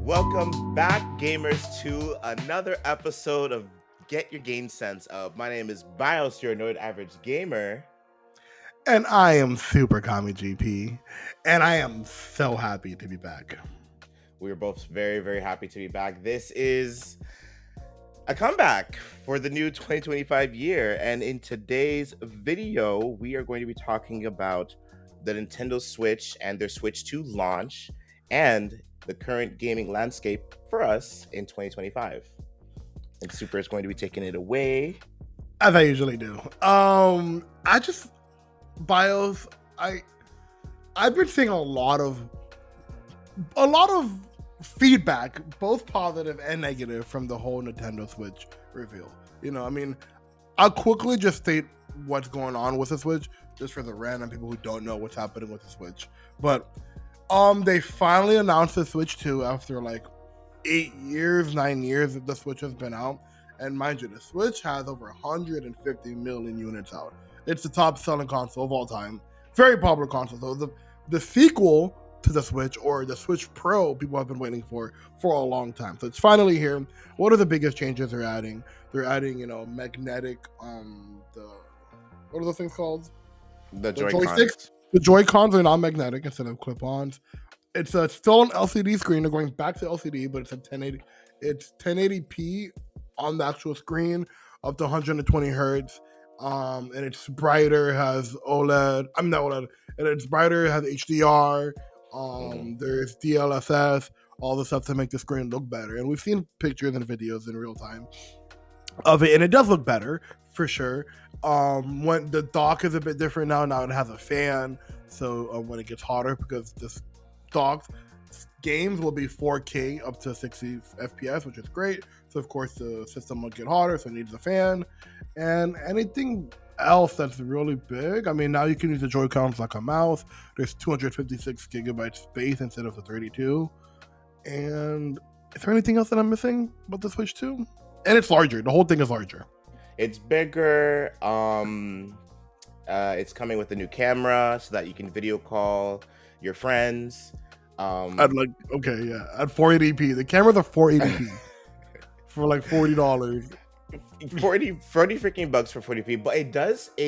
Welcome back, gamers, to another episode of Get Your Game Sense Up. My name is Bios, your Nerd Average Gamer. And I am SuperkamiGP, and I am so happy to be back. We are both very, very happy to be back. This is a comeback for the new 2025 year, and in today's video, we are going to be talking about the Nintendo Switch and their Switch 2 launch, and the current gaming landscape for us in 2025. And Super is going to be taking it away. As I usually do. Bios, I've been seeing a lot of feedback, both positive and negative, from the whole Nintendo Switch reveal. I'll quickly just state what's going on with the Switch, just for the random people who don't know what's happening with the Switch. But they finally announced the Switch 2 after like 9 years that the Switch has been out. And mind you, the Switch has over 150 million units out. It's the top selling console of all time. Very popular console. So the sequel to the Switch, or the Switch Pro, people have been waiting for a long time. So it's finally here. What are the biggest changes they're adding? They're adding, magnetic, what are those things called? The Joy-Cons. Joysticks. The Joy-Cons are not magnetic instead of clip-ons. It's still an LCD screen. They're going back to LCD, but it's a 1080. It's 1080p on the actual screen, up to 120 hertz. And it's brighter, has OLED. I'm not OLED. And it's brighter, has HDR. There's DLSS, all the stuff to make the screen look better. And we've seen pictures and videos in real time of it, and it does look better for sure. When the dock is a bit different now it has a fan, so when it gets hotter, because this docked games will be 4K up to 60 FPS, which is great. So of course the system will get hotter, so it needs a fan. And anything else that's really big, now you can use the Joy-Cons like a mouse. There's 256 gigabyte space instead of the 32. And is there anything else that I'm missing about the Switch 2? And it's larger. The whole thing is larger. It's bigger. It's coming with a new camera so that you can video call your friends. At 480p. The cameras are 480p for like $40. 40 freaking bucks for 40p. But it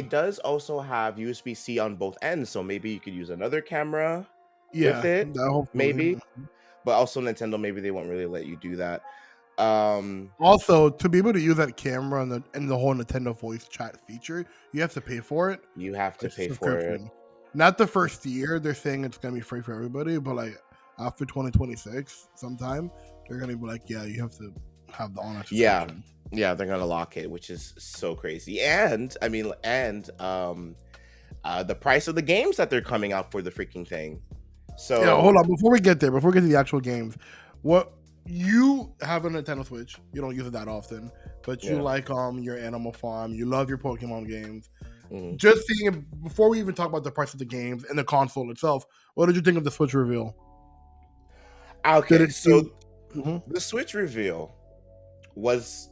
does also have USB-C on both ends, so maybe you could use another camera with it. Maybe. But also Nintendo, maybe they won't really let you do that. Also, to be able to use that camera and the whole Nintendo voice chat feature, you have to pay for it. You have to pay for it. Not the first year. They're saying it's gonna be free for everybody, but like after 2026, sometime they're gonna be like, yeah, you have to have the honor. Yeah, they're gonna lock it, which is so crazy. And the price of the games that they're coming out for the freaking thing. So yeah, hold on. Before we get to the actual games, what you have a Nintendo Switch? You don't use it that often, but you like your Animal Farm. You love your Pokemon games. Just seeing it, before we even talk about the price of the games and the console itself, what did you think of the Switch reveal? Okay, the Switch reveal was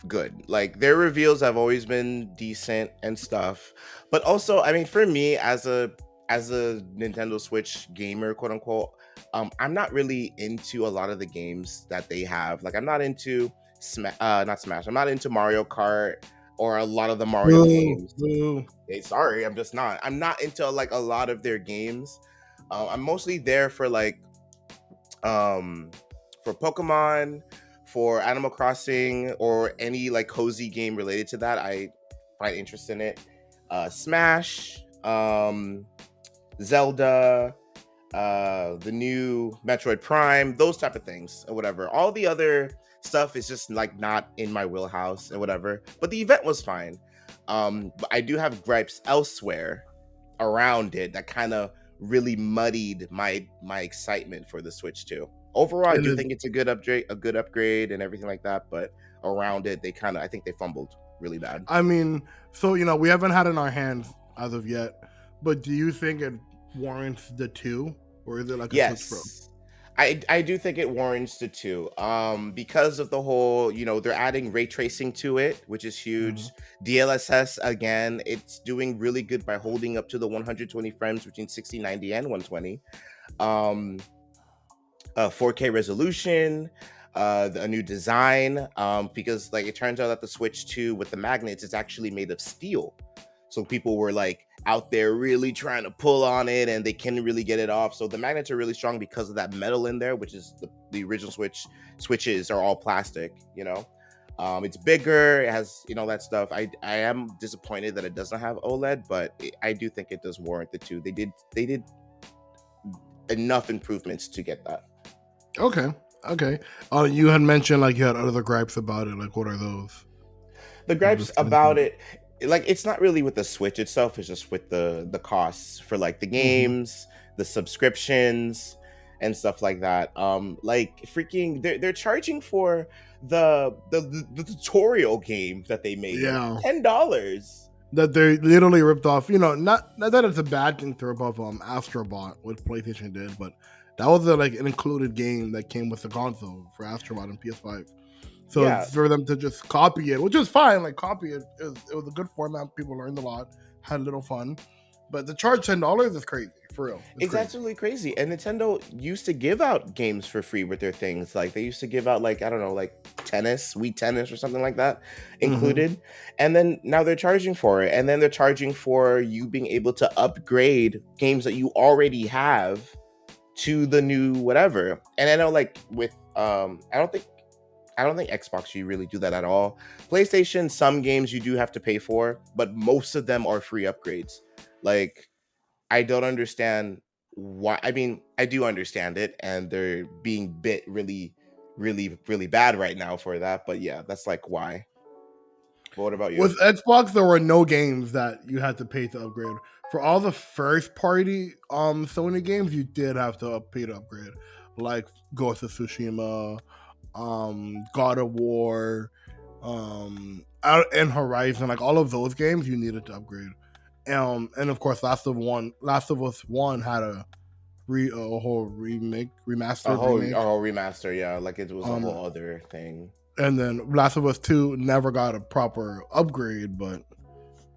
good. Like, their reveals have always been decent and stuff, but also, for me as a Nintendo Switch gamer, quote unquote, I'm not really into a lot of the games that they have. Like, I'm not into not Smash. I'm not into Mario Kart or a lot of the Mario games. Hey, sorry, I'm just not. I'm not into like a lot of their games. I'm mostly there for like for Pokemon, for Animal Crossing, or any like cozy game related to that. I find interest in it. Smash, Zelda, the new Metroid Prime, those type of things or whatever. All the other stuff is just like not in my wheelhouse and whatever. But the event was fine. But I do have gripes elsewhere around it that kind of really muddied my excitement for the Switch 2. Overall, I do think it's a good upgrade and everything like that, but around it, I think they fumbled really bad. So we haven't had it in our hands as of yet, but do you think it warrants the 2, or is it like a Switch Pro? I do think it warrants the 2, because of the whole, they're adding ray tracing to it, which is huge. DLSS, again, it's doing really good by holding up to the 120 frames between 60, 90, and 120. 4K resolution, a new design, because like it turns out that the Switch 2 with the magnets is actually made of steel. So people were like out there really trying to pull on it and they can't really get it off. So the magnets are really strong because of that metal in there, which is the original switches are all plastic, you know. It's bigger, it has, you know, that stuff. I am disappointed that it doesn't have OLED, but I do think it does warrant the two. They did enough improvements to get that. Okay. You had mentioned like you had other gripes about it. Like, what are those? The gripes about it, like, it's not really with the Switch itself, it's just with the costs for like the games, the subscriptions and stuff like that. Like freaking they're charging for the tutorial game that they made, like Yeah. $10. That they literally ripped off, you know, not that it's a bad thing to rip off Astrobot, what PlayStation did, but that was like an included game that came with the console for Astrobot and PS5. So Yeah, for them to just copy it, which is fine, like copy it, it was a good format. People learned a lot, had a little fun, but the charge $10 is crazy, for real. it's crazy. absolutely crazy. And Nintendo used to give out games for free with their things. Like they used to give out like, I don't know, like tennis, Wii tennis or something like that included. And then now they're charging for it. And then they're charging for you being able to upgrade games that you already have to the new whatever. And I know like with I don't think Xbox you really do that at all. PlayStation, some games you do have to pay for, but most of them are free upgrades. Like I don't understand why. I mean, I do understand it, and they're being bit really, really, really bad right now for that. But yeah, that's like why. But what about you? With Xbox, there were no games that you had to pay to upgrade. For all the first party Sony games, you did have to pay to upgrade, like Ghost of Tsushima, God of War, and Horizon. Like all of those games, you needed to upgrade. And of course, Last of Us One had a whole remake, remastered remake. A whole remaster, yeah, like it was a Um, whole other thing. and then Last of Us 2 never got a proper upgrade, but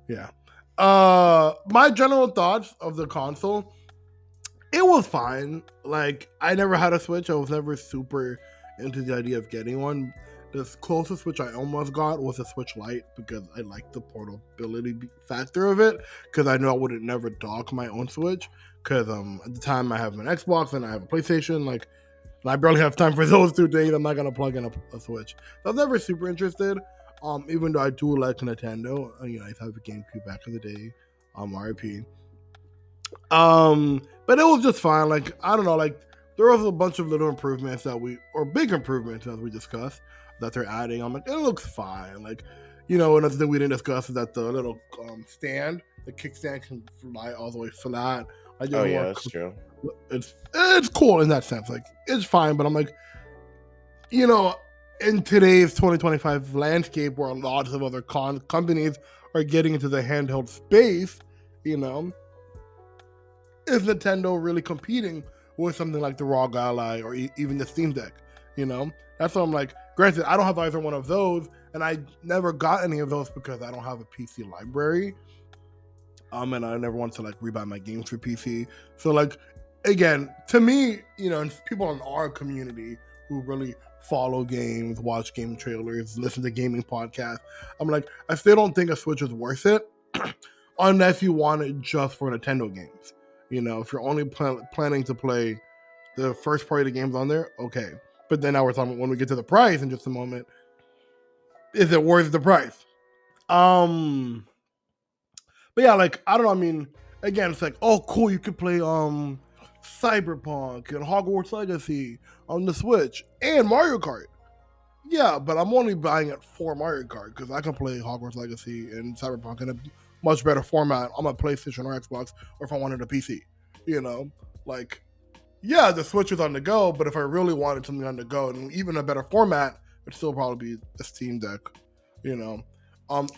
yeah. My general thoughts of the console, it was fine. Like, I never had a Switch. I was never super into the idea of getting one. The closest Switch I almost got was a Switch Lite because I liked the portability factor of it, because I know I would never dock my own Switch, because at the time I have an Xbox and I have a PlayStation, like, and I barely have time for those two things. I'm not gonna plug in a Switch. So I was never super interested. Even though I do like Nintendo, you know, I used to have a GameCube back in the day. RIP. But it was just fine. Like, I don't know, like there was a bunch of little improvements or big improvements as we discussed that they're adding. I'm like, it looks fine. Like, you know, another thing we didn't discuss is that the little stand, the kickstand can fly all the way flat. Oh yeah, that's true. It's cool in that sense. Like, it's fine, but I'm like, you know, in today's 2025 landscape where lots of other companies are getting into the handheld space, you know, is Nintendo really competing with something like the ROG Ally or even the Steam Deck? You know, that's what I'm like. Granted, I don't have either one of those, and I never got any of those because I don't have a PC library. And I never wanted to like rebuy my games for PC. So like, again, to me, you know, and people in our community who really follow games, watch game trailers, listen to gaming podcasts, I'm like, I still don't think a Switch is worth it unless you want it just for Nintendo games. You know, if you're only planning to play the first party games on there, okay. But then now we're talking, when we get to the price in just a moment, is it worth the price? But yeah, like, I don't know. I mean, again, it's like, oh, cool, you could play Cyberpunk and Hogwarts Legacy on the Switch and Mario Kart. Yeah, but I'm only buying it for Mario Kart because I can play Hogwarts Legacy and Cyberpunk in a much better format on my PlayStation or Xbox, or if I wanted a PC. You know, like, yeah, the Switch is on the go, but if I really wanted something on the go and even a better format, it'd still probably be the Steam Deck. You know,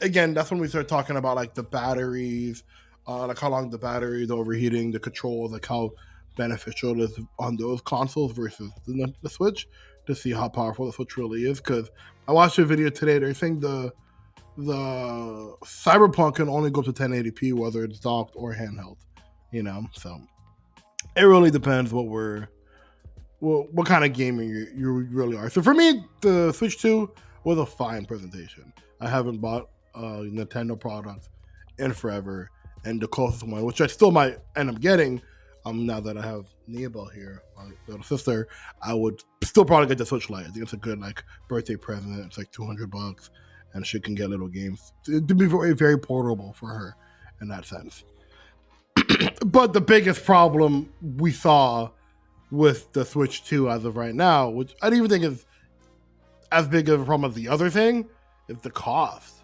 again, that's when we start talking about like the batteries, like how long the battery is overheating, the controls, like how beneficial it is on those consoles versus the Switch, to see how powerful the Switch really is. Because I watched a video today, they're saying the Cyberpunk can only go to 1080p whether it's docked or handheld. You know, so it really depends what what kind of gamer you really are. So for me, the Switch 2 was a fine presentation. I haven't bought a Nintendo product in forever, and the closest one, which I still might end up getting, now that I have Neobel here, my little sister, I would still probably get the Switch Lite. I think it's a good like birthday present. It's like $200, and she can get little games. It'd be very, very portable for her in that sense. But the biggest problem we saw with the Switch 2 as of right now, which I don't even think is as big of a problem as the other thing, is the cost.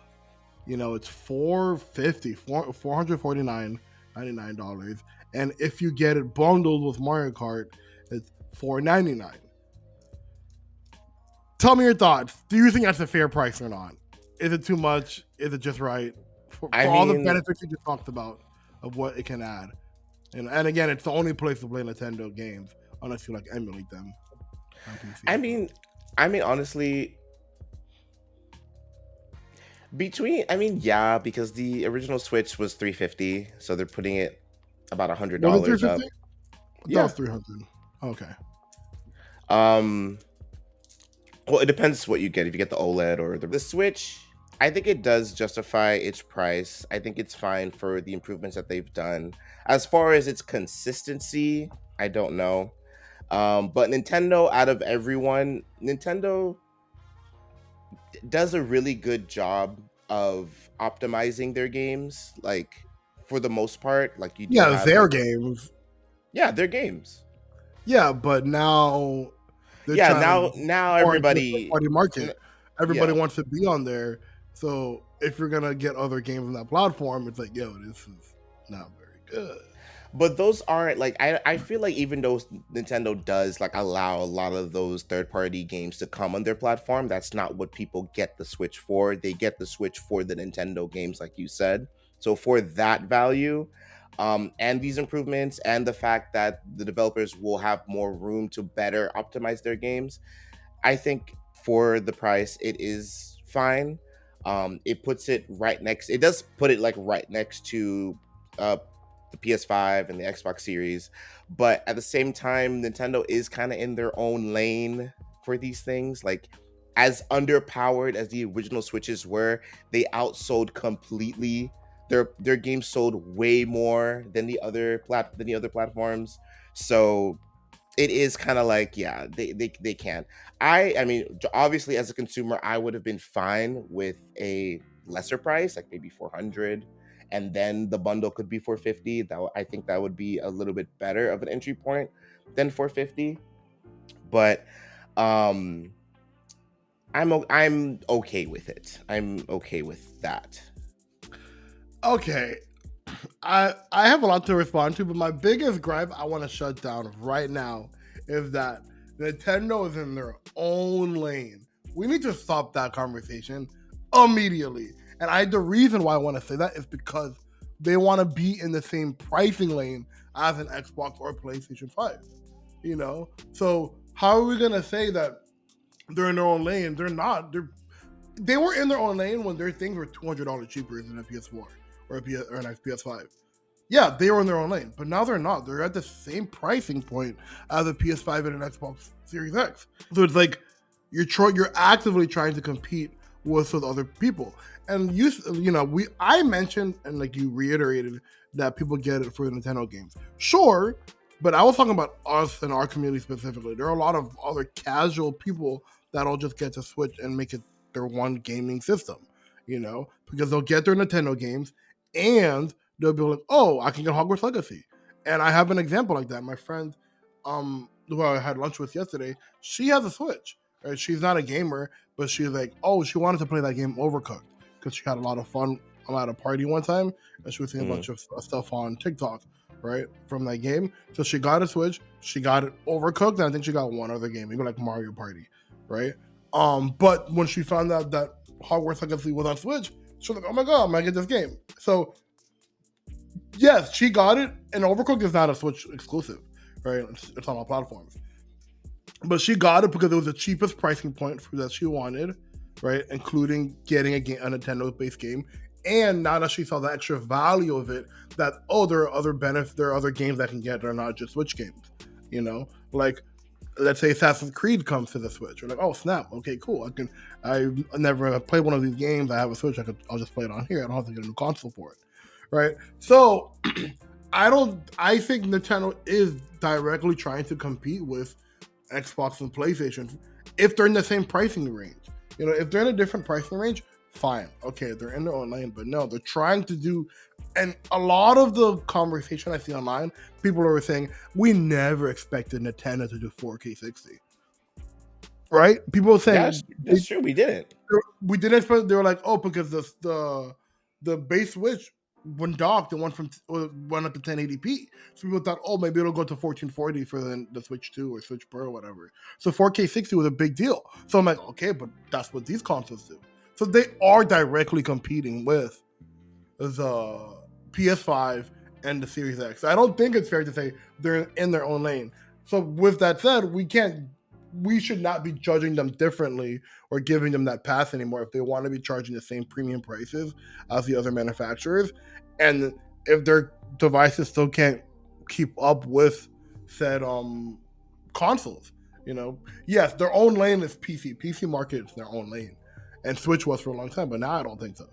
You know, it's $449.99, and if you get it bundled with Mario Kart, it's $499. Tell me your thoughts. Do you think that's a fair price or not? Is it too much? Is it just right for all the benefits you just talked about of what it can add? And again, it's the only place to play Nintendo games unless you like emulate them. I mean, honestly, because the original Switch was $350, so they're putting it about $100 up. Yeah, that was $300. Okay. Well, it depends what you get. If you get the OLED or the Switch, I think it does justify its price. I think it's fine for the improvements that they've done. As far as its consistency, I don't know. But Nintendo, out of everyone, Nintendo does a really good job of optimizing their games. Like, for the most part, like you do have their games. Yeah, their games. Yeah, but now now everybody party market. Everybody wants to be on there. So if you're gonna get other games on that platform, it's like, yo, this is not very good. But those aren't like I feel like even though Nintendo does like allow a lot of those third-party games to come on their platform, that's not what people get the Switch for. They get the Switch for the Nintendo games, like you said. So for that value, and these improvements, and the fact that the developers will have more room to better optimize their games, I think for the price, it is fine. It puts it right next. It does put it like right next to the PS5 and the Xbox Series, but at the same time, Nintendo is kind of in their own lane for these things. Like, as underpowered as the original Switches were, they outsold completely. Their games sold way more than the other platforms. So it is kind of like, yeah, they can. I mean, obviously, as a consumer, I would have been fine with a lesser price, like maybe 400, and then the bundle could be 450. I think that would be a little bit better of an entry point than 450. But I'm okay with it. I'm okay with that. Okay. I have a lot to respond to, but my biggest gripe I want to shut down right now is that Nintendo is in their own lane. We need to stop that conversation immediately. And the reason why I want to say that is because they want to be in the same pricing lane as an Xbox or PlayStation 5. You know? So how are we gonna say that they're in their own lane? They're not. They were in their own lane when their things were $200 cheaper than a PS4 or an PS5. Yeah, they were in their own lane, but now they're not. They're at the same pricing point as a PS5 and an Xbox Series X. So it's like you're actively trying to compete with other people. And I mentioned, and like you reiterated, that people get it for the Nintendo games. Sure, but I was talking about us and our community specifically. There are a lot of other casual people that'll just get to Switch and make it their one gaming system, because they'll get their Nintendo games and they'll be like, oh, I can get Hogwarts Legacy. And I have an example like that. My friend, who I had lunch with yesterday, she has a Switch. Right? She's not a gamer, but she's like, oh, she wanted to play that game Overcooked because she had a lot of fun. At a party one time, and she was seeing a bunch of stuff on TikTok, right, from that game. So she got a Switch, she got it Overcooked, and I think she got one other game, maybe like Mario Party, right? But when she found out that Hogwarts Legacy was on Switch, she was like, oh my god, I'm gonna get this game. So yes, she got it, and Overcooked is not a Switch exclusive, right? It's on all platforms. But she got it because it was the cheapest pricing point that she wanted, right? Including getting a Nintendo-based game. And now that she saw the extra value of it, that, there are other benefits, there are other games I can get that are not just Switch games, Like, let's say Assassin's Creed comes to the Switch. You're like, oh snap, okay, cool. I never played one of these games. I have a Switch. I'll just play it on here. I don't have to get a new console for it, right? So I think Nintendo is directly trying to compete with Xbox and PlayStation if they're in the same pricing range. If they're in a different pricing range, fine. Okay, they're in their own lane, but no, they're trying to do. And a lot of the conversation I see online, people are saying, we never expected Nintendo to do 4K 60. Right? People are saying that's true. We didn't. We didn't expect. They were like, oh, because the base Switch when docked, it went up to 1080p. So people thought, oh, maybe it'll go to 1440 for the Switch 2 or Switch Pro or whatever. So 4K 60 was a big deal. So I'm like, okay, but that's what these consoles do. So they are directly competing with the PS5 and the Series X. I don't think it's fair to say they're in their own lane. So with that said, we should not be judging them differently or giving them that pass anymore if they want to be charging the same premium prices as the other manufacturers. And if their devices still can't keep up with said consoles, yes, their own lane is PC. PC market is their own lane. And Switch was for a long time, but now I don't think so.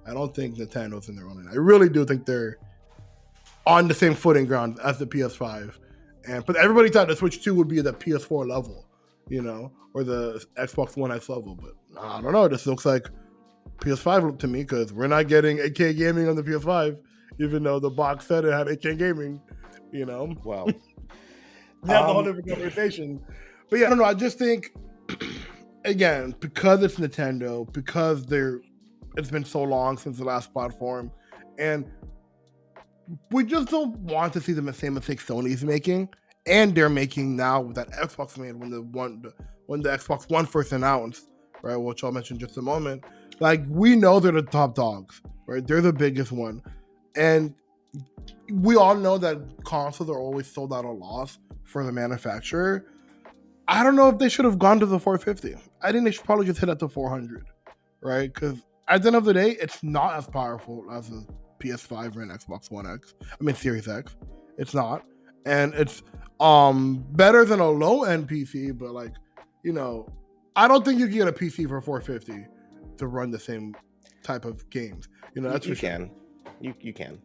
I don't think Nintendo's in their own lane. I really do think they're on the same footing ground as the PS5. But everybody thought the Switch 2 would be at the PS4 level, or the Xbox One X level. But I don't know. This looks like PS5 to me because we're not getting 8K gaming on the PS5, even though the box said it had 8K gaming, Well, that's a whole different conversation. But yeah, I don't know. I just think, again, because it's Nintendo, because it's been so long since the last platform, and we just don't want to see the same mistake Sony's making, and they're making now with that Xbox made when the Xbox One first announced, right? Which I'll mention in just a moment. Like, we know they're the top dogs, right? They're the biggest one, and we all know that consoles are always sold out a loss for the manufacturer. I don't know if they should have gone to the 450. I think they should probably just hit at the 400, right? Because at the end of the day, it's not as powerful as a PS5 or an Xbox One X. I mean, Series X. It's not. And it's better than a low-end PC, but I don't think you can get a PC for 450 to run the same type of games. That's you can. You can.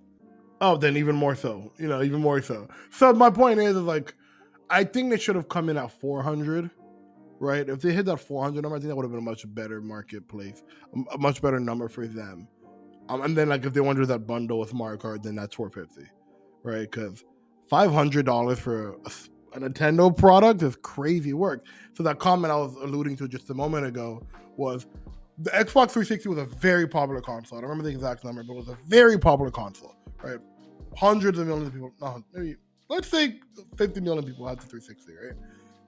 Oh, then even more so. Even more so. So my point is I think they should have come in at 400, right? If they hit that 400 number, I think that would have been a much better marketplace, a much better number for them. And then if they want to do that bundle with Mario Kart, then that's 450, right? Because $500 for a Nintendo product is crazy work. So that comment I was alluding to just a moment ago was the Xbox 360 was a very popular console. I don't remember the exact number, but it was a very popular console, right? Hundreds of millions of people, no, maybe let's say 50 million people had the 360, right?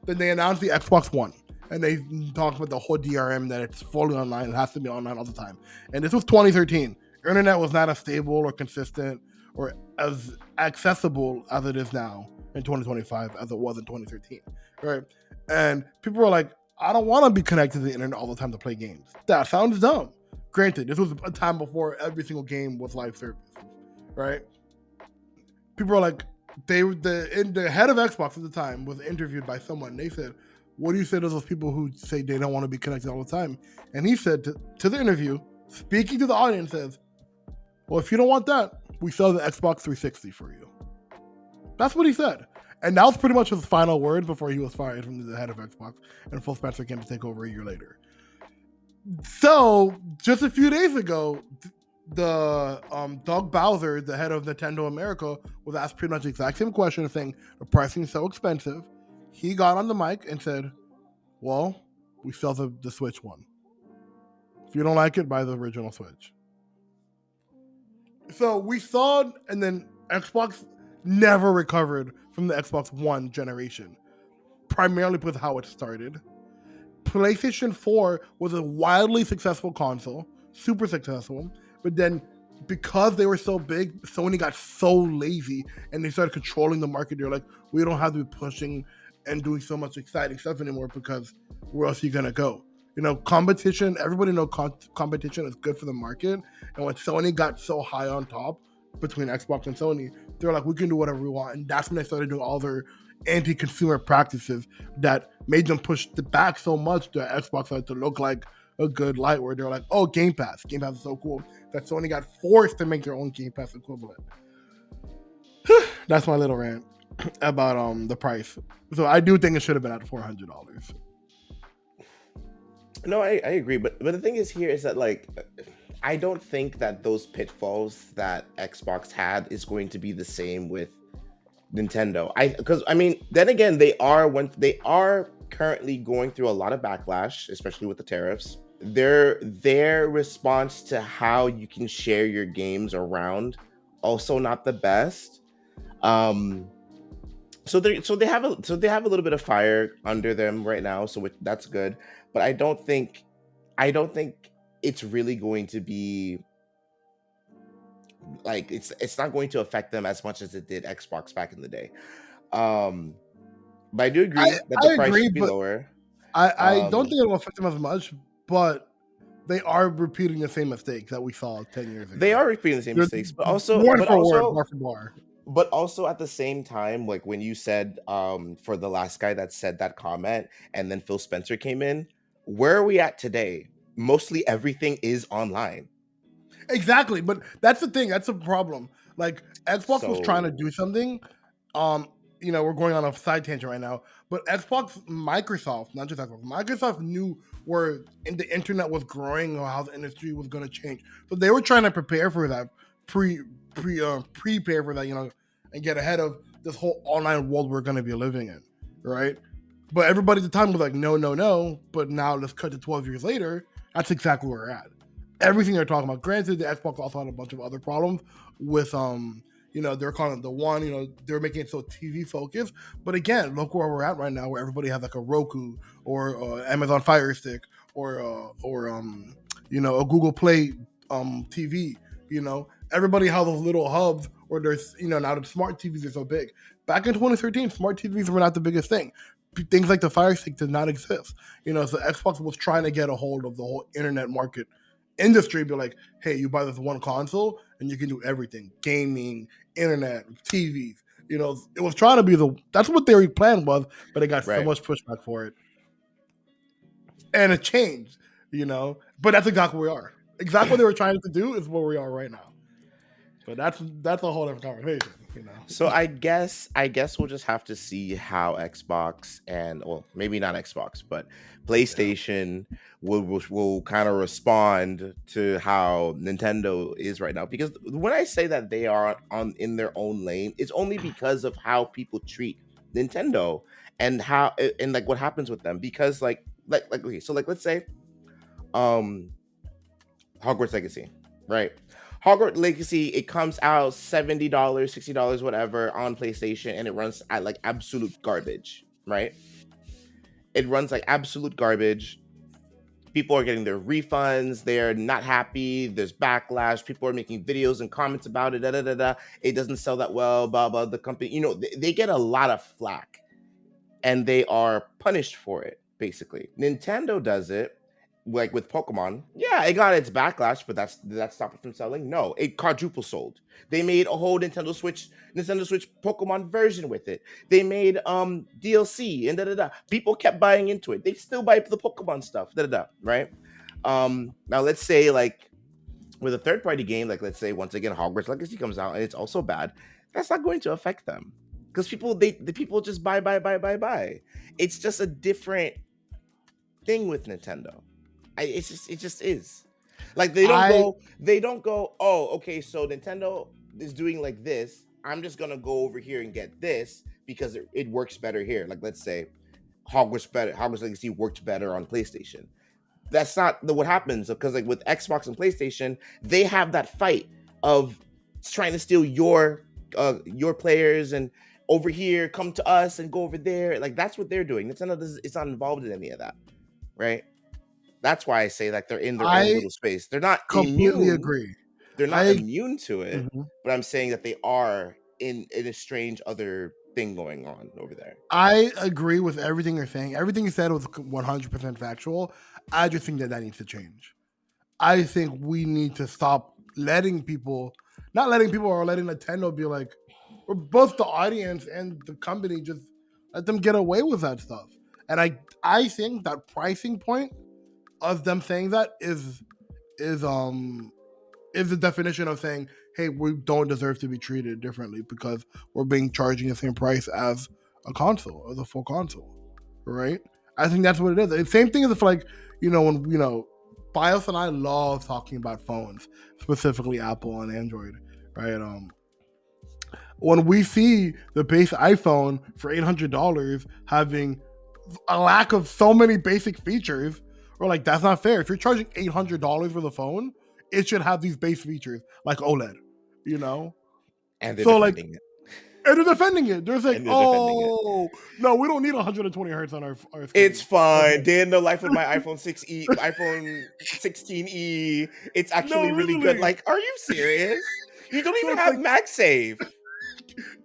Then they announced the Xbox One, and they talked about the whole DRM that it's fully online. It has to be online all the time. And this was 2013. Internet was not as stable or consistent or as accessible as it is now in 2025 as it was in 2013, right? And people were like, I don't want to be connected to the internet all the time to play games. That sounds dumb. Granted, this was a time before every single game was live service, right? People were like, the head of Xbox at the time was interviewed by someone. They said, what do you say to those people who say they don't want to be connected all the time? And he said to the interview, speaking to the audience, says, well, if you don't want that, we sell the Xbox 360 for you. That's what he said. And that was pretty much his final word before he was fired from the head of Xbox, and Phil Spencer came to take over a year later. So, just a few days ago, the Doug Bowser, the head of Nintendo America, was asked pretty much the exact same question, saying the pricing is so expensive. He got on the mic and said, well, we sell the Switch one. If you don't like it, buy the original Switch. So we saw, and then Xbox never recovered from the Xbox One generation, primarily because how it started. PlayStation 4 was a wildly successful console, super successful, but then because they were so big, Sony got so lazy and they started controlling the market. They're like, we don't have to be pushing and doing so much exciting stuff anymore because where else are you going to go? Competition, everybody knows competition is good for the market. And when Sony got so high on top between Xbox and Sony, they're like, we can do whatever we want. And that's when they started doing all their anti-consumer practices that made them push the back so much that Xbox had to look like a good light, where they're like, oh, Game Pass is so cool that Sony got forced to make their own Game Pass equivalent. That's my little rant about the price. So I do think it should have been at $400. No, I agree, but the thing is here is that like I don't think that those pitfalls that Xbox had is going to be the same with Nintendo. Because I mean, then again, they are currently going through a lot of backlash, especially with the tariffs. Their response to how you can share your games around also not the best. So they have a little bit of fire under them right now, so that's good. But I don't think it's really going to be like it's not going to affect them as much as it did Xbox back in the day. Um, but I do agree that the I price agree, should be but lower. I don't Um, think it will affect them as much, but they are repeating the same mistakes that we saw 10 years they ago. are repeating the same They're mistakes, but also, word but for word, also, bar for bar. but also at the same time, like when you said for the last guy that said that comment, and then Phil Spencer came in, where are we at today? Mostly everything is online. Exactly, but that's the thing. That's the problem. Like Xbox was trying to So do something. Um, we're going on a side tangent right now, but Microsoft, not just Xbox, Microsoft knew where the internet was growing or how the industry was going to change. So they were trying to prepare for that, prepare for that, and get ahead of this whole online world we're going to be living in, right? But everybody at the time was like, no, no, no. But now let's cut to 12 years later. That's exactly where we're at. Everything they're talking about. Granted, the Xbox also had a bunch of other problems with they're calling it the one, they're making it so TV focused. But again, look where we're at right now, where everybody has like a Roku or Amazon Fire Stick or a Google Play TV. Everybody has those little hubs where there's now the smart TVs are so big. Back in 2013, smart TVs were not the biggest thing. Things like the Fire Stick did not exist. So Xbox was trying to get a hold of the whole internet market industry, be like, hey, you buy this one console and you can do everything: gaming, internet, TVs. It was trying to be that's what their plan was, but it got so right. much pushback for it, and it changed. But that's exactly where we are. Exactly what they were trying to do is where we are right now. But that's a whole different conversation. So I guess we'll just have to see how Xbox and, well, maybe not Xbox, but Yeah. PlayStation will kind of respond to how Nintendo is right now. Because when I say that they are on in their own lane, it's only because of how people treat Nintendo and how and like what happens with them. Because like okay, so like let's say um Hogwarts Legacy, right? Hogwarts Legacy, it comes out $70, $60, whatever, on PlayStation, and it runs at like absolute garbage, right? It runs like absolute garbage. People are getting their refunds. They're not happy. There's backlash. People are making videos and comments about it. Da, da, da, da. It doesn't sell that well. Blah blah. The company, they get a lot of flack, and they are punished for it. Basically, Nintendo does it like with Pokemon. Yeah, it got its backlash, but did that stop it from selling? No, it quadruple sold. They made a whole Nintendo Switch Pokemon version with it. They made DLC and da da da. People kept buying into it. They still buy the Pokemon stuff. Da da da. Right. Now let's say like with a third party game, like let's say once again Hogwarts Legacy comes out and it's also bad, that's not going to affect them because the people just buy buy buy buy buy. It's just a different thing with Nintendo. It just is. Like I they don't go, oh, okay, so Nintendo is doing like this. I'm just gonna go over here and get this because it works better here. Like let's say Hogwarts Legacy worked better on PlayStation. That's not what happens because like with Xbox and PlayStation, they have that fight of trying to steal your players and over here come to us and go over there. Like that's what they're doing. It's not involved in any of that, right? That's why I say like they're in their own I little space. They're not completely immune. agree. They're not I immune to it, Mhm. but I'm saying that they are in a strange other thing going on over there. I agree with everything you're saying. Everything you said was 100% factual. I just think that needs to change. I think we need to stop letting people, not letting people or letting Nintendo be like, or both the audience and the company just Let them get away with that stuff. And I think that pricing point of them saying that is the definition of saying, hey, we don't deserve to be treated differently because we're being charging the same price as a console, as a full console, right? I think that's what it is. The same thing as if, like, when, Bios and I love talking about phones, specifically Apple and Android, right? When we see the base iPhone for $800 having a lack of so many basic features, we're like, that's not fair. If you're charging $800 for the phone, it should have these base features like OLED, And they're so like, defending it. and they're defending it. They're like, oh no, we don't need 120 hertz on our screen. It's fine. Okay. Day in the life with my iPhone 6e, iPhone 16e. It's actually No, really good. literally. Like, are you serious? You don't So even it's have like, MagSafe.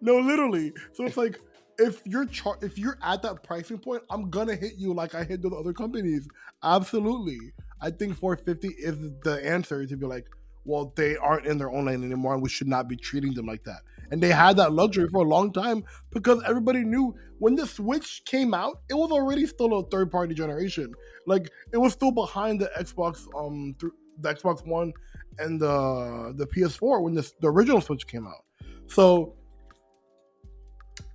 no, literally. So it's like, if you're at that pricing point, I'm gonna hit you like I hit the other companies. Absolutely. I think 450 is the answer to be like, well, they aren't in their own lane anymore, and we should not be treating them like that. And they had that luxury for a long time because everybody knew when the Switch came out, it was already still a third-party generation. Like, it was still behind the Xbox, the Xbox One and the PS4 when the original Switch came out. So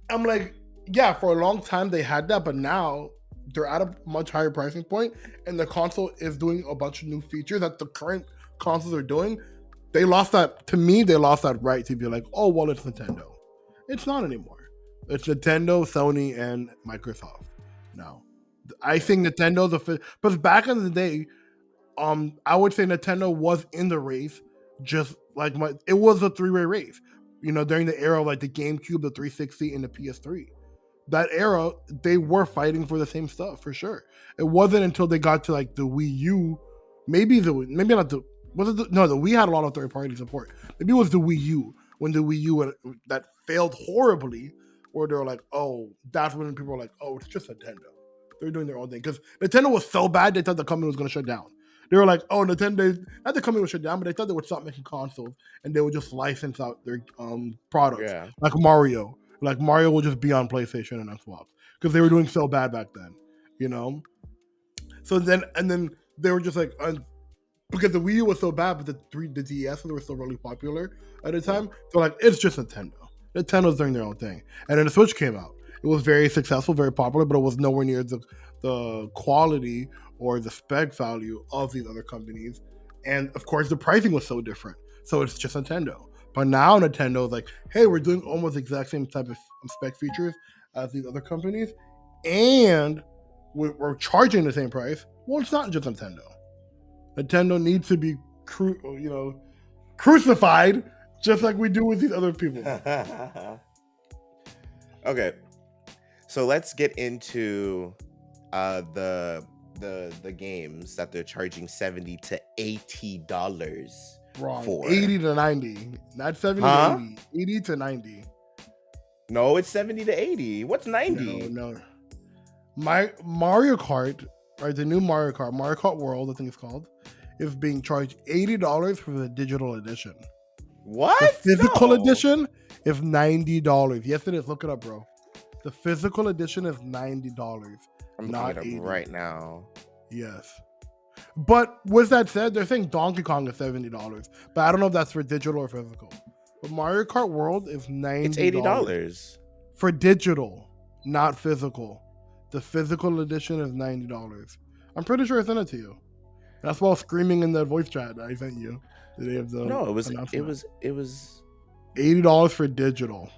I'm like, yeah, for a long time they had that, but now they're at a much higher pricing point, and the console is doing a bunch of new features that the current consoles are doing. They lost that, to me, they lost that right to be like, oh, well, it's Nintendo. It's not anymore. It's Nintendo, Sony, and Microsoft now. I think Nintendo's because back in the day, I would say Nintendo was in the race, just like it was a three-way race. During the era of like the GameCube, the 360, and the PS3. That era, they were fighting for the same stuff for sure. It wasn't until they got to like the Wii U, maybe not the was it no the Wii had a lot of third-party support. Maybe it was the Wii U when the Wii U that failed horribly, where they were like, oh, that's when people were like, oh, it's just Nintendo. They're doing their own thing because Nintendo was so bad they thought the company was going to shut down. They were like, oh, Nintendo, not the company would shut down, but they thought they would stop making consoles and they would just license out their products, like Mario. Like Mario will just be on PlayStation and Xbox because they were doing so bad back then, So then they were just like, because the Wii U was so bad, but the DS were still really popular at the time. So like, it's just Nintendo. Nintendo's doing their own thing, and then the Switch came out. It was very successful, very popular, but it was nowhere near the quality or the spec value of these other companies. And of course, the pricing was so different. So it's just Nintendo. But now Nintendo's like, hey, we're doing almost the exact same type of spec features as these other companies, and we're charging the same price. Well, it's not just Nintendo. Nintendo needs to be, crucified just like we do with these other people. Okay, so let's get into the games that they're charging $70 to $80 Wrong. for. 80 to 90, not 70 to 80. 80 to 90. No, it's 70 to 80. What's 90? No. My Mario Kart, right? The new Mario Kart World, I think it's called, is being charged $80 for the digital edition. What? The physical edition is $90. Yes, it is. Look it up, bro. The physical edition is $90. I'm not looking it up right now. Yes. But with that said, they're saying Donkey Kong is $70. But I don't know if that's for digital or physical. But Mario Kart World is $90. It's $80. For digital, not physical. The physical edition is $90. I'm pretty sure I sent it to you. That's while screaming in the voice chat that I sent you. No, it was $80 for digital.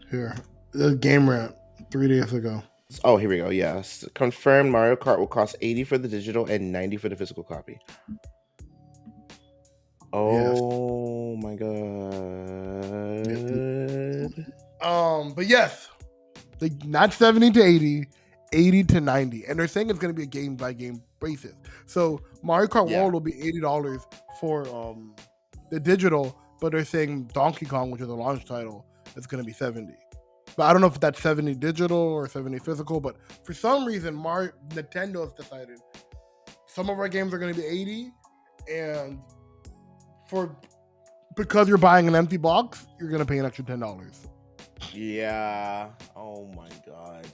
Here. The game rant 3 days ago. Oh, here we go. Yes. Confirmed Mario Kart will cost $80 for the digital and $90 for the physical copy. Oh yes. My god. But yes. Not 70 to 80, 80 to 90. And they're saying it's gonna be a game by game basis. So Mario Kart World will be $80 for the digital, but they're saying Donkey Kong, which is a launch title, is gonna be 70. But I don't know if that's 70 digital or 70 physical, but for some reason, Nintendo has decided some of our games are going to be 80, and for because you're buying an empty box, you're gonna pay an extra $10. Yeah. Oh my god.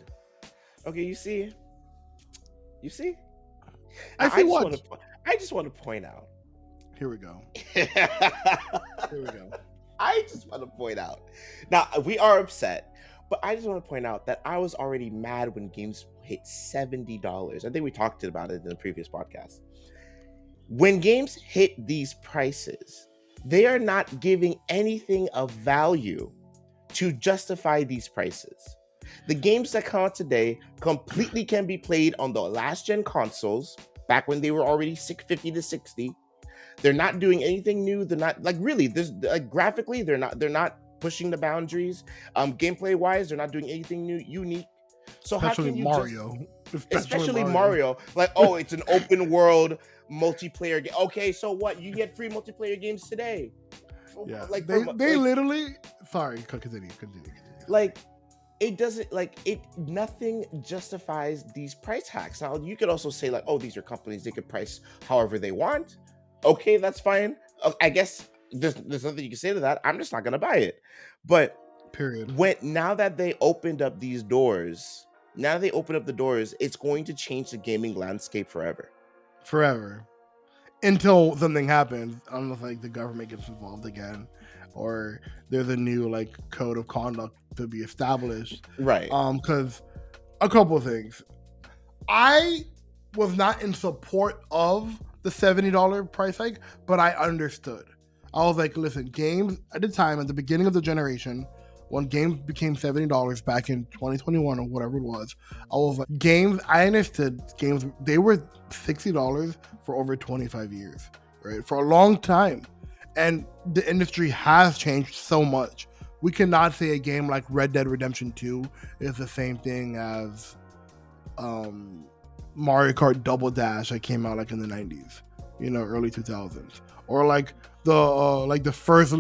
Okay, you see. I see what. I just want to point out. Here we go. I just want to point out. Now we are upset, but I just want to point out that I was already mad when games hit $70. I think we talked about it in the previous podcast. When games hit these prices, they are not giving anything of value to justify these prices. The games that come out today completely can be played on the last gen consoles back when they were already 650 to 60. They're not doing anything new. They're not like really. There's like graphically, they're not pushing the boundaries. Gameplay wise, they're not doing anything new, unique. So especially how can you Mario? Especially Mario, like, oh, it's an open world multiplayer game. Okay, so what? You get free multiplayer games today. Yeah, like they literally. Sorry, continue. Like, it doesn't nothing justifies these price hacks. Now you could also say like, oh, these are companies, they could price however they want. Okay, that's fine. I guess there's nothing you can say to that. I'm just not gonna buy it. But period. Now that they opened up these doors, it's going to change the gaming landscape forever. Until something happens. I don't know if like the government gets involved again, or there's a new like code of conduct to be established. Right. Because a couple of things. I was not in support of the $70 price hike, but I understood. I was like, listen, games at the time, at the beginning of the generation, when games became $70 back in 2021 or whatever it was, I was like, I understood games, they were $60 for over 25 years, right? For a long time. And the industry has changed so much. We cannot say a game like Red Dead Redemption 2 is the same thing as Mario Kart Double Dash that came out like in the 90s, early 2000s. Or like the first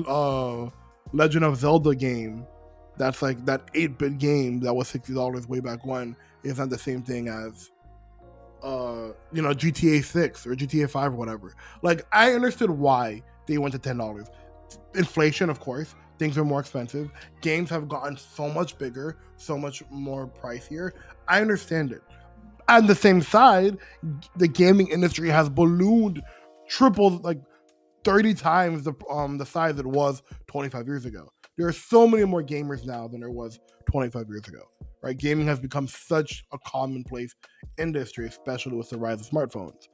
Legend of Zelda game, that's like that 8-bit game that was $60 way back when, is not the same thing as GTA 6 or GTA 5 or whatever. Like, I understood why they went to $10. Inflation, of course, things are more expensive. Games have gotten so much bigger, so much more pricier. I understand it. On the same side, the gaming industry has ballooned, tripled, like 30 times the size it was 25 years ago. There are so many more gamers now than there was 25 years ago, right? Gaming has become such a commonplace industry, especially with the rise of smartphones.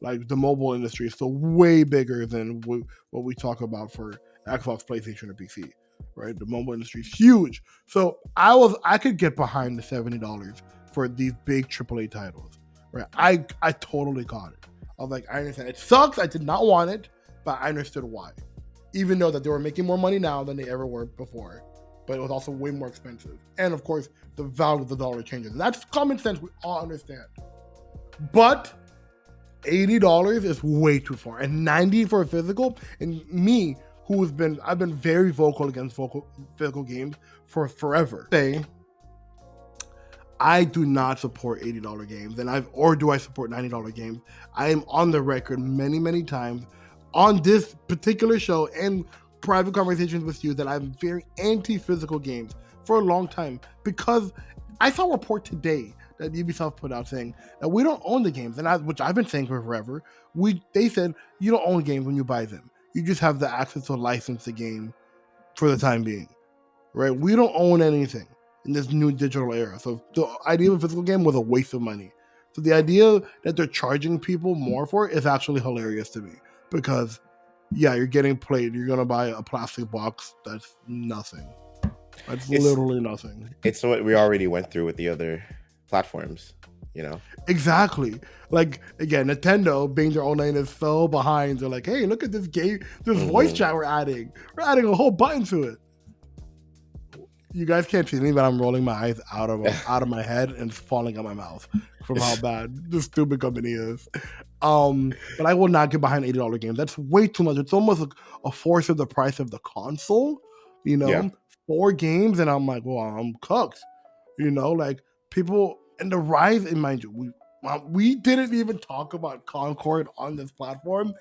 Like the mobile industry is still way bigger than what we talk about for Xbox, PlayStation, or PC, right? The mobile industry is huge. So I could get behind the $70 for these big AAA titles, right? I totally got it. I was like, I understand. It sucks. I did not want it, but I understood why. Even though that they were making more money now than they ever were before, but it was also way more expensive. And of course, the value of the dollar changes. And that's common sense. We all understand. But $80 is way too far, and $90 for a physical. And me, I've been very vocal against physical games for forever. I do not support $80 games, or do I support $90 games? I am on the record many times on this particular show and private conversations with you that I'm very anti-physical games for a long time, because I saw a report today that Ubisoft put out saying that we don't own the games, which I've been saying for forever. They said you don't own games when you buy them. You just have the access to license the game for the time being, right? We don't own anything in this new digital era. So the idea of a physical game was a waste of money. So the idea that they're charging people more for it is actually hilarious to me, because yeah, you're getting played. You're gonna buy a plastic box. That's nothing. It's literally nothing. It's what we already went through with the other platforms, Exactly. Like, again, Nintendo being their own lane is so behind. They're like, hey, look at this game, this voice chat we're adding. We're adding a whole button to it. You guys can't see me, but I'm rolling my eyes out of my head and it's falling out my mouth from how bad this stupid company is. But I will not get behind $80 games. That's way too much. It's almost like a fourth of the price of the console. 4 games, and I'm like, well, I'm cooked. Like, people, and the rise, and mind you, we didn't even talk about Concord on this platform,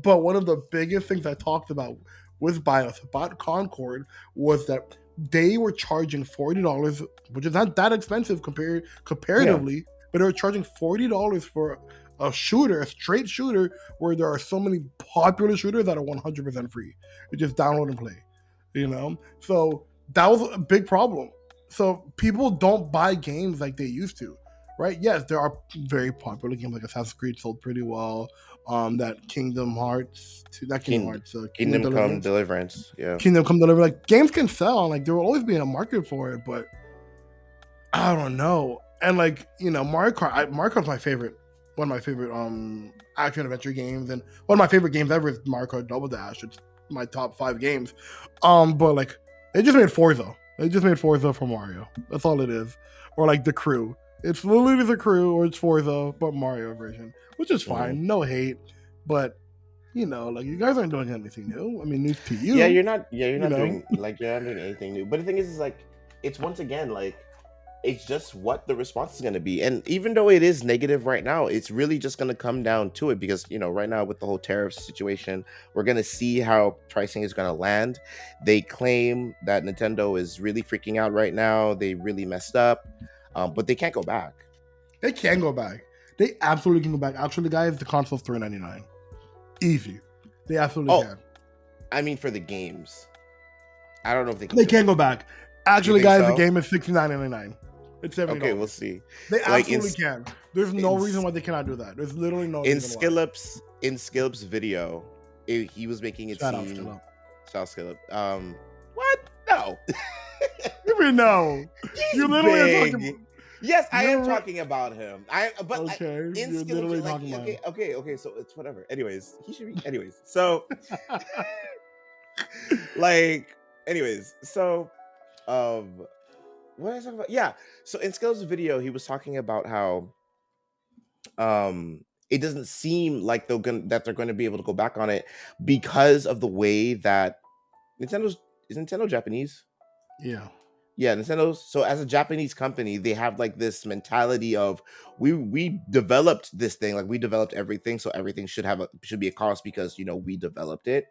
but one of the biggest things I talked about with BIOS about Concord was that they were charging $40, which is not that expensive comparatively, but they were charging $40 for a shooter, a straight shooter, where there are so many popular shooters that are 100% free. You just download and play, So that was a big problem. So people don't buy games like they used to, right? Yes, there are very popular games like Assassin's Creed sold pretty well. That Kingdom Hearts, Kingdom Come Deliverance, yeah. Kingdom Come Deliverance. Like games can sell, and like there will always be a market for it, but I don't know. And like Mario Kart's my favorite. One of my favorite action adventure games, and one of my favorite games ever is Mario Kart Double Dash. It's my top 5 games. But like they just made Forza. They just made Forza for Mario. That's all it is. Or like The Crew. It's literally The Crew, or it's Forza, but Mario version, which is fine. No hate, but like you guys aren't doing anything new. I mean, news to you. Yeah, you're not doing anything new. But the thing is like, it's once again like, it's just what the response is going to be. And even though it is negative right now, it's really just going to come down to it because, right now with the whole tariff situation, we're going to see how pricing is going to land. They claim that Nintendo is really freaking out right now. They really messed up, but they can't go back. They can go back. They absolutely can go back. Actually, guys, the console's $399. Easy. They absolutely can. I mean, for the games. I don't know if they can. They can go back. Actually, guys, the game is $69.99. It's $70. Okay, we'll see. They absolutely can. There's no reason why they cannot do that. There's literally no reason in Skillup's video, he was making it seem... Shout out Skillup. What? No. You mean no? You literally are talking... Yes, I am talking about him. Okay, you're literally talking about him. Okay, so it's whatever. Anyways, he should be... Anyways, so... what is I talking about? Yeah. So in Skill's video, he was talking about how it doesn't seem like they're going to be able to go back on it because of the way that is Nintendo Japanese? Yeah. Yeah, Nintendo. So as a Japanese company, they have like this mentality of we developed this thing, like we developed everything, so everything should be a cost because we developed it.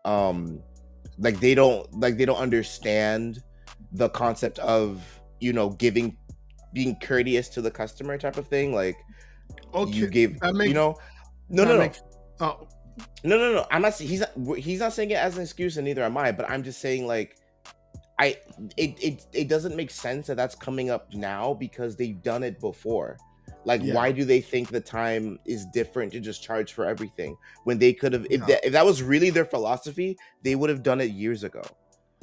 Like they don't understand the concept of being courteous to the customer type of thing. Like, okay, you gave no. I'm not. He's not saying it as an excuse, and neither am I. But I'm just saying like, it doesn't make sense that that's coming up now because they've done it before. Like, why do they think the time is different to just charge for everything when they could have? If that was really their philosophy, they would have done it years ago.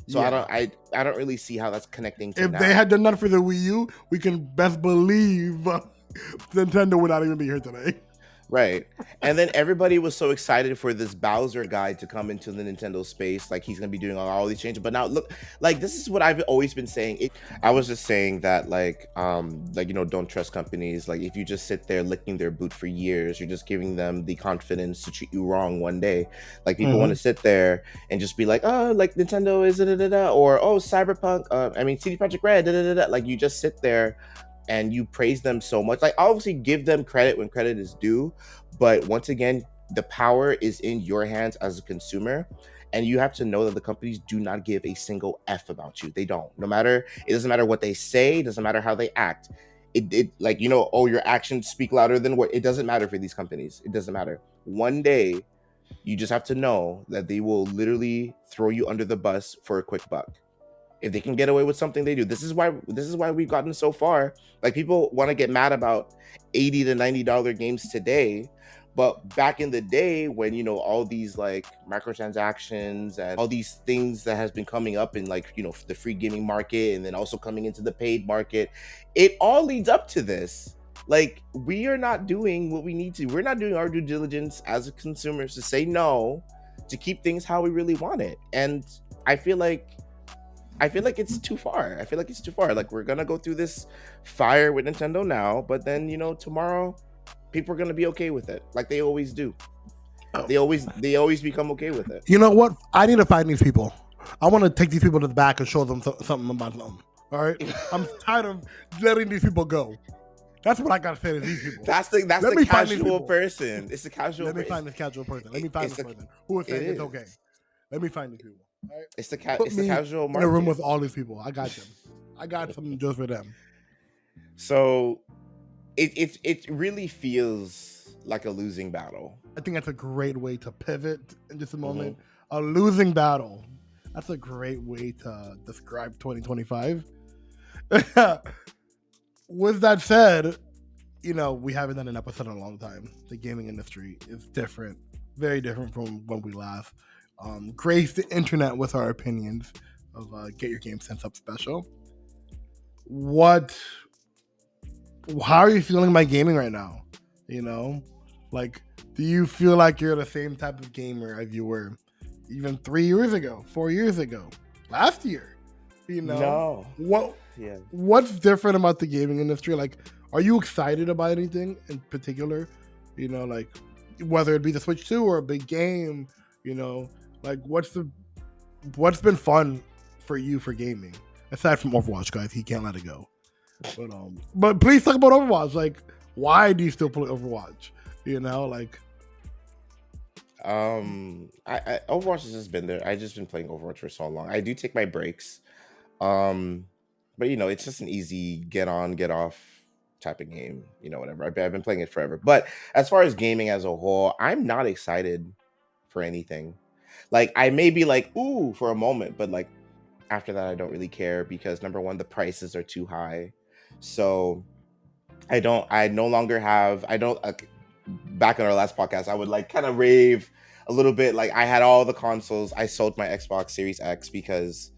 So I don't really see how that's connecting to if now. They had done that for the Wii U, we can best believe Nintendo would not even be here today. Right. And then everybody was so excited for this Bowser guy to come into the Nintendo space. Like he's going to be doing all these changes. But now look, like this is what I've always been saying. I was just saying that don't trust companies. Like if you just sit there licking their boot for years, you're just giving them the confidence to treat you wrong one day. Like people want to sit there and just be like, oh, like Nintendo is or oh, Cyberpunk. CD Projekt Red. Like you just sit there and you praise them so much. Like obviously give them credit when credit is due, but once again, the power is in your hands as a consumer, and you have to know that the companies do not give a single F about you. They don't. It doesn't matter what they say, it doesn't matter how they act. Your actions speak louder than what. It doesn't matter for these companies. It doesn't matter. One day, you just have to know that they will literally throw you under the bus for a quick buck. If they can get away with something, they do. This is why we've gotten so far. Like people want to get mad about $80 to $90 games today, but back in the day when all these like microtransactions and all these things that has been coming up in like the free gaming market and then also coming into the paid market, it all leads up to this. Like we are not doing what we need to. We're not doing our due diligence as consumers to say no, to keep things how we really want it. And I feel like it's too far. Like we're gonna go through this fire with Nintendo now, but then tomorrow people are gonna be okay with it, like they always do. They always become okay with it. You know what? I need to find these people. I want to take these people to the back and show them something about them. All right, I'm tired of letting these people go. That's what I gotta say to these people. That's the casual person. It's the casual. Let me find this casual person. Let me find this person who is saying it's okay. Let me find these people. All right? It's the Put it's the me casual in a room market. with all these people. I got them. I got something just for them. So it really feels like a losing battle. I think that's a great way to pivot in just a Mm-hmm. moment. A losing battle. That's a great way to describe 2025. With that said, we haven't done an episode in a long time. The gaming industry is different, very different from when we last graced the internet with our opinions of Get Your Game Sense Up special. How are you feeling about gaming right now? Like, do you feel like you're the same type of gamer as you were even 3 years ago, 4 years ago, last year? No. What's different about the gaming industry? Like, are you excited about anything in particular? Like whether it be the Switch 2 or a big game, like what's been fun for you for gaming? Aside from Overwatch, guys, he can't let it go. But please talk about Overwatch. Like, why do you still play Overwatch? Like, I Overwatch has just been there. I just been playing Overwatch for so long. I do take my breaks. But it's just an easy get on, get off type of game, whatever. I've been playing it forever. But as far as gaming as a whole, I'm not excited for anything. Like, I may be like, ooh, for a moment, but like after that, I don't really care because number one, the prices are too high. So I no longer have, I don't, back in our last podcast, I would like kind of rave a little bit. Like, I had all the consoles. I sold my Xbox Series X because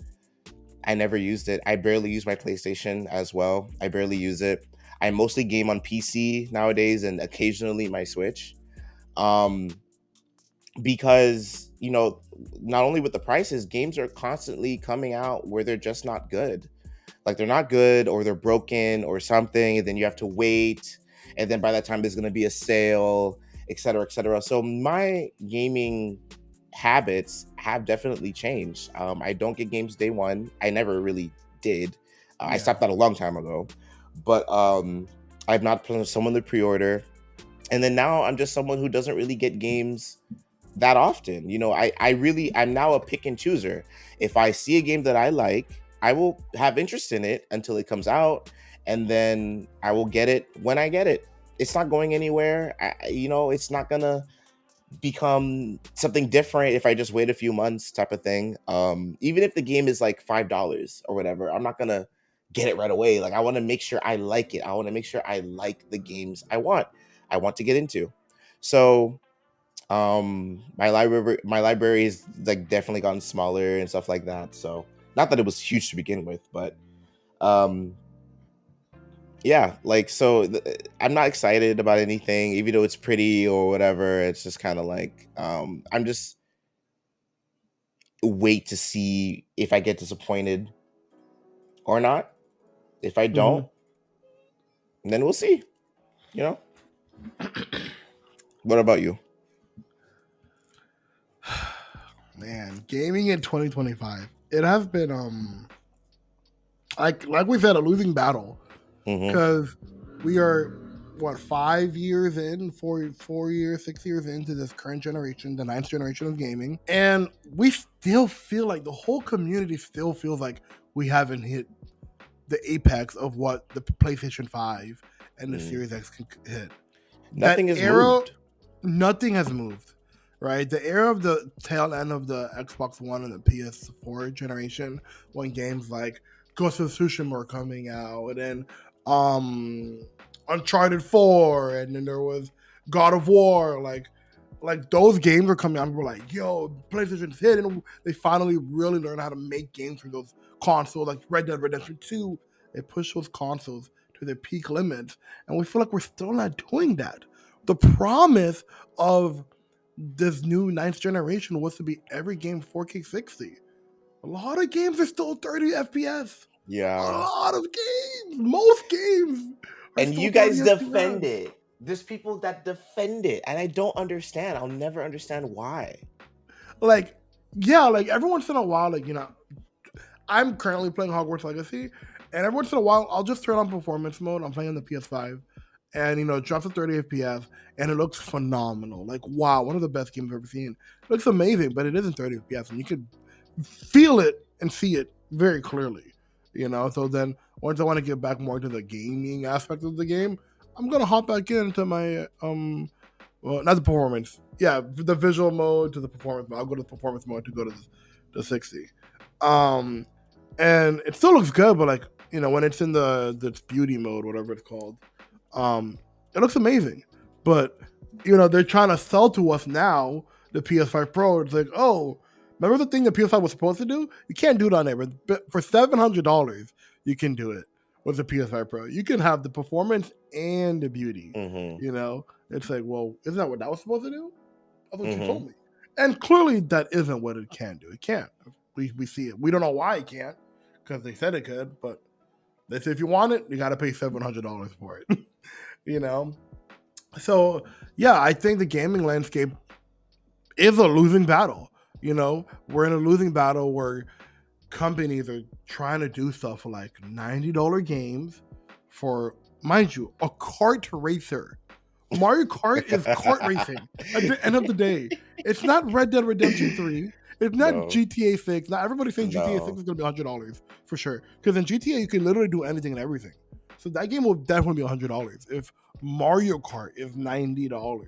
I never used it. I barely use my PlayStation as well. I barely use it. I mostly game on PC nowadays and occasionally my Switch. Um, because, not only with the prices, games are constantly coming out where they're just not good. Like, they're not good or they're broken or something, and then you have to wait. And then by that time, there's going to be a sale, et cetera, et cetera. So my gaming habits have definitely changed. I don't get games day one. I never really did. I stopped that a long time ago. But I've not been someone to pre-order. And then now I'm just someone who doesn't really get games that often. I'm now a pick and chooser. If I see a game that I like, I will have interest in it until it comes out, and then I will get it when I get it. It's not going anywhere. It's not gonna become something different if I just wait a few months, type of thing. Even if the game is like $5 or whatever, I'm not gonna get it right away. Like, I want to make sure I like it. I want to make sure I like the games I want to get into. So my library is like definitely gotten smaller and stuff like that. So not that it was huge to begin with, but um yeah, like, so I'm not excited about anything, even though it's pretty or whatever. It's just kind of like I'm just wait to see if I get disappointed or not. If I don't, then we'll see. you know what about you? Man, gaming in 2025, it has been like we said, a losing battle, because we are 5 years in, 4 years, 6 years into this current generation, the 9th generation of gaming, and we still feel like the whole community still feels like we haven't hit the apex of what the PlayStation 5 and the Series X can hit. Nothing has moved. Nothing has moved. Right, the era of the tail end of the Xbox One and the PS4 generation, when games like Ghost of Tsushima were coming out, and Uncharted 4, and then there was God of War, like those games were coming out, and we're like, yo, PlayStation's hit, and they finally really learned how to make games for those consoles, like Red Dead Redemption 2. They pushed those consoles to their peak limits, and we feel like we're still not doing that. The promise of this new 9th generation was to be every game 4K 60. A lot of games are still 30 FPS. Yeah. A lot of games. Most games are And still you guys 30 defend FPS. it. There's people that defend it, and I don't understand. I'll never understand why. Like, yeah, like every once in a while, like, I'm currently playing Hogwarts Legacy, and every once in a while, I'll just turn on performance mode. I'm playing on the PS5, and it drops to 30 FPS, and it looks phenomenal. Like, wow, one of the best games I've ever seen. It looks amazing, but it isn't 30 FPS, and you could feel it and see it very clearly. So then once I want to get back more to the gaming aspect of the game, I'm gonna hop back into my well, not the performance. Yeah, the visual mode to the performance mode. I'll go to the performance mode to go to the 60. And it still looks good, but when it's in the beauty mode, whatever it's called, it looks amazing. But they're trying to sell to us now the PS5 Pro. It's like, oh, remember the thing the PS5 was supposed to do? You can't do it on it, but for $700, you can do it with the PS5 Pro. You can have the performance and the beauty. It's like, well, isn't that what that was supposed to do? That's what you told me. And clearly, that isn't what it can do. It can't. We see it. We don't know why it can't, because they said it could, but they say if you want it, you got to pay $700 for it. So yeah, I think the gaming landscape is a losing battle. We're in a losing battle where companies are trying to do stuff for like $90 games for, mind you, a kart racer. Mario Kart is kart racing at the end of the day. It's not Red Dead Redemption 3. It's not GTA 6. Not everybody's saying GTA 6 is going to be $100 for sure. Because in GTA, you can literally do anything and everything. So that game will definitely be $100. If Mario Kart is $90,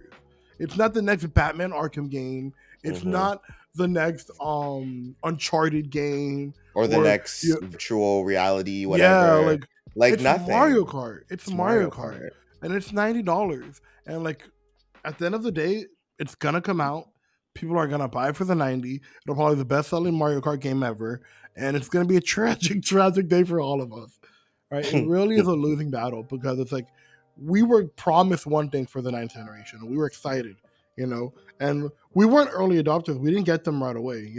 it's not the next Batman Arkham game. It's not the next Uncharted game. Or the next virtual reality, whatever. Yeah, like it's nothing. Mario Kart. It's Mario Kart. And it's $90. And at the end of the day, it's gonna come out. People are gonna buy it for the 90. It'll probably be the best-selling Mario Kart game ever, and it's gonna be a tragic, tragic day for all of us. Right? It really is a losing battle, because it's like we were promised one thing for the 9th generation. We were excited, and we weren't early adopters. We didn't get them right away.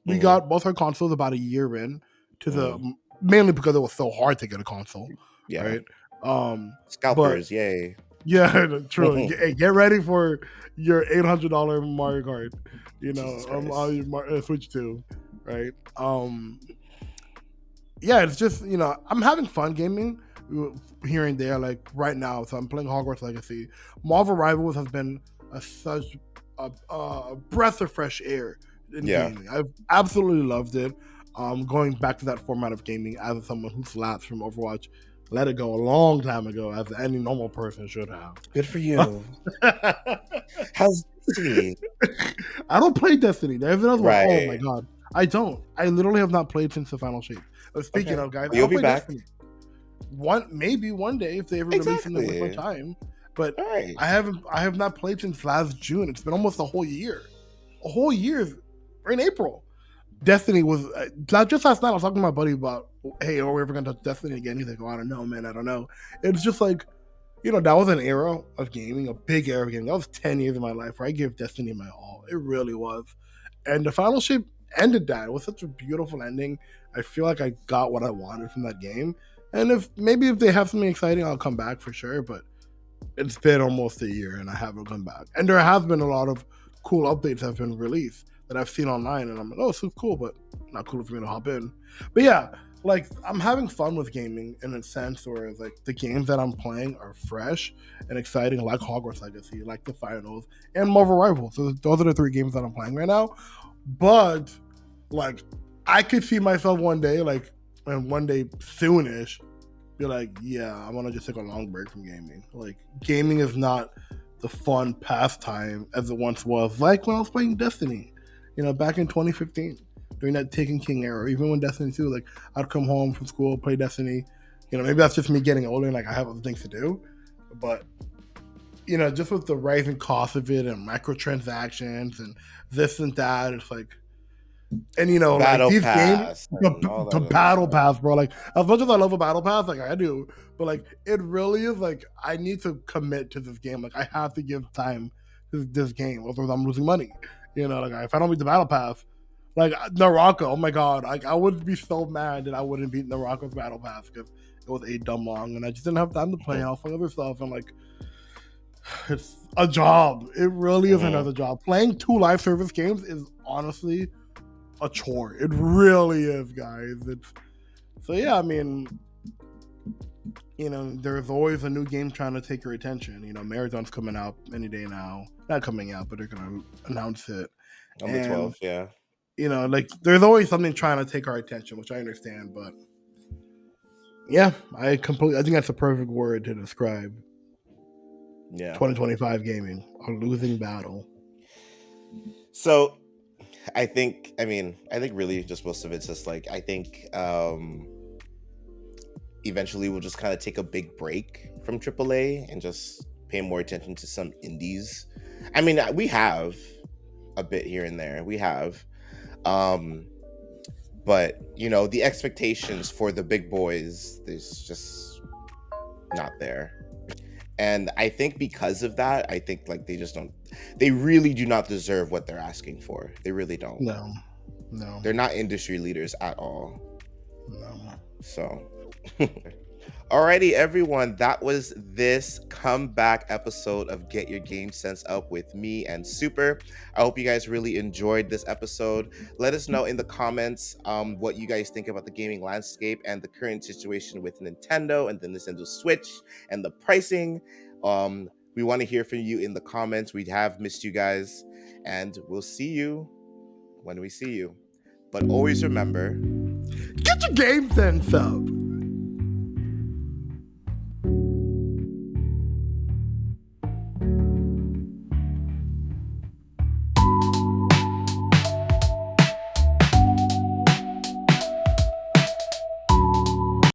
We got both our consoles about a year in to mainly because it was so hard to get a console. Yeah. Right. Scalpers, yay. Yeah, truly. Hey, get ready for your $800 Mario Kart, on your Switch 2, right? Yeah, it's just, I'm having fun gaming here and there, like right now. So I'm playing Hogwarts Legacy. Marvel Rivals has been such a breath of fresh air in gaming. I've absolutely loved it. Going back to that format of gaming as someone who slaps from Overwatch, let it go a long time ago, as any normal person should have. Good for you. How's Destiny? I don't play Destiny. There's another one. Oh my god, I don't. I literally have not played since the final shape. Speaking of, guys, you'll be back. Destiny. Maybe one day if they ever release it in one time. But I have not played since last June. It's been almost a whole year. A whole year. We're in April. Destiny was just last night. I was talking to my buddy about, hey, are we ever gonna touch Destiny again? He's like, oh, I don't know, man. I don't know. It's just like, that was an era of gaming, a big era of gaming. That was 10 years of my life where I gave Destiny my all. It really was. And the final shape ended that. It was such a beautiful ending. I feel like I got what I wanted from that game. And if they have something exciting, I'll come back for sure. But it's been almost a year and I haven't come back. And there have been a lot of cool updates that have been released that I've seen online, and I'm like, oh, this is cool, but not cool for me to hop in. But yeah, I'm having fun with gaming in a sense where the games that I'm playing are fresh and exciting, like Hogwarts Legacy, like the finals, and Marvel Rivals. So those are the 3 games that I'm playing right now. But I could see myself one day, and one day soonish, be like, yeah, I want to just take a long break from gaming. Gaming is not the fun pastime as it once was, like when I was playing Destiny. Back in 2015, during that Taken King era, even when Destiny 2, I'd come home from school, play Destiny. Maybe that's just me getting older and I have other things to do. But, just with the rising cost of it and microtransactions and this and that, it's and these games, the battle pass, bro. As much as I love a battle pass, I do, but it really is I need to commit to this game. I have to give time to this game, otherwise I'm losing money. If I don't beat the battle pass, Naraka, oh my god, I would be so mad that I wouldn't beat Naraka's battle pass because it was 8 dumb long and I just didn't have time to play all other stuff, and it's a job. It really is another job. Playing 2 live service games is honestly a chore. It really is, guys. So yeah, I mean, there's always a new game trying to take your attention. Marathon's coming out any day now. Not coming out, but they're gonna announce it. On the And 12th, yeah. there's always something trying to take our attention, which I understand, but yeah, I think that's a perfect word to describe 2025 gaming, a losing battle. So I think really just most of it's just like, I think eventually we'll just kind of take a big break from AAA and just pay more attention to some indies. I mean, we have a bit here and there. We have. But the expectations for the big boys, there's just not there. And I think because of that, I think like they really do not deserve what they're asking for. They really don't. No. They're not industry leaders at all. No. So alrighty, everyone, that was this comeback episode of Get Your Game Sense Up with me and Super. I hope you guys really enjoyed this episode. Let us know in the comments what you guys think about the gaming landscape and the current situation with Nintendo and the Nintendo Switch and the pricing. We want to hear from you in the comments. We have missed you guys, and we'll see you when we see you. But always remember, get your game sense up.